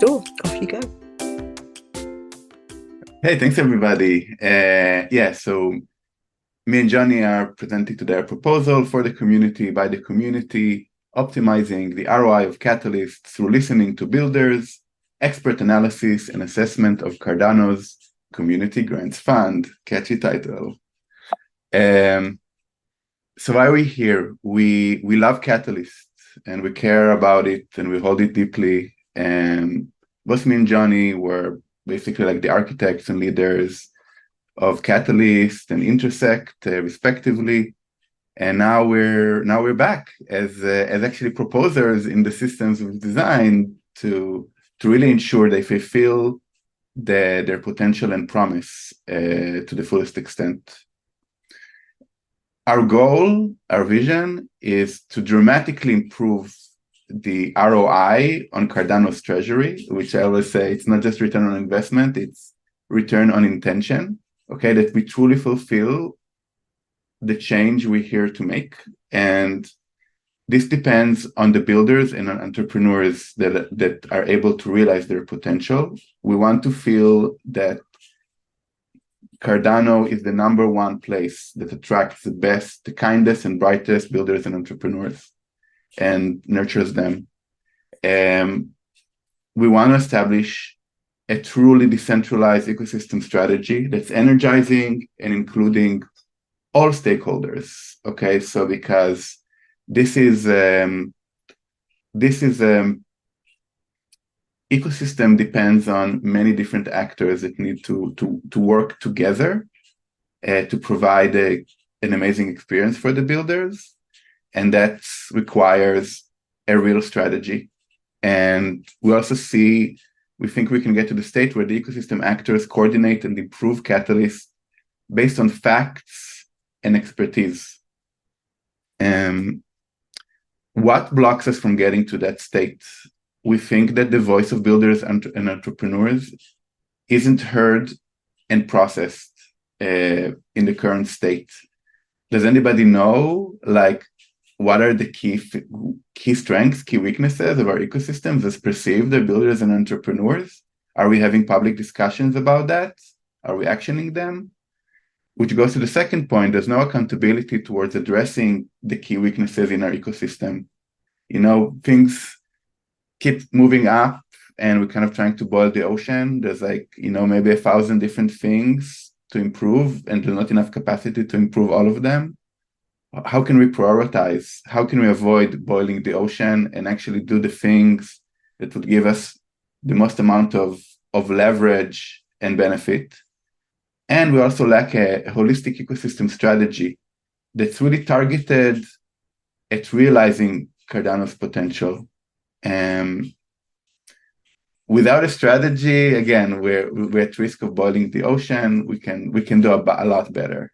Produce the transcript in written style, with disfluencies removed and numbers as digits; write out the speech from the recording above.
Sure, off you go. Hey, thanks everybody. So me and Johnny are presenting today a proposal for the community, by the community, optimizing the ROI of Catalyst through listening to builders, expert analysis and assessment of Cardano's Community Grants Fund. Catchy title. So why are we here? We love Catalyst and we care about it and we hold it deeply. And both me and Johnny were basically like the architects and leaders of Catalyst and Intersect, respectively. And now we're back as actually proposers in the systems we've designed to really ensure they fulfill their potential and promise to the fullest extent. Our goal, our vision, is to dramatically improve the ROI on Cardano's treasury, which I always say it's not just return on investment, it's return on intention, okay, that we truly fulfill the change we're here to make. And this depends on the builders and on entrepreneurs that are able to realize their potential. We want to feel that Cardano is the #1 place that attracts the best, the kindest and brightest builders and entrepreneurs and nurtures them. We want to establish a truly decentralized ecosystem strategy that's energizing and including all stakeholders. Okay, so because this is ecosystem depends on many different actors that need to work together to provide an amazing experience for the builders, and that requires a real strategy. And we think we can get to the state where the ecosystem actors coordinate and improve Catalyst based on facts and expertise. What blocks us from getting to that state? We think that the voice of builders and entrepreneurs isn't heard and processed in the current state. Does anybody know, like, what are the key strengths, key weaknesses of our ecosystems as perceived by builders and entrepreneurs? Are we having public discussions about that? Are we actioning them? Which goes to the second point, there's no accountability towards addressing the key weaknesses in our ecosystem. You know, things keep moving up and we're kind of trying to boil the ocean. There's like, maybe 1,000 different things to improve and there's not enough capacity to improve all of them. How can we prioritize? How can we avoid boiling the ocean and actually do the things that would give us the most amount of leverage and benefit? And we also lack a holistic ecosystem strategy that's really targeted at realizing Cardano's potential. Without a strategy, again, we're at risk of boiling the ocean. We can do a lot better.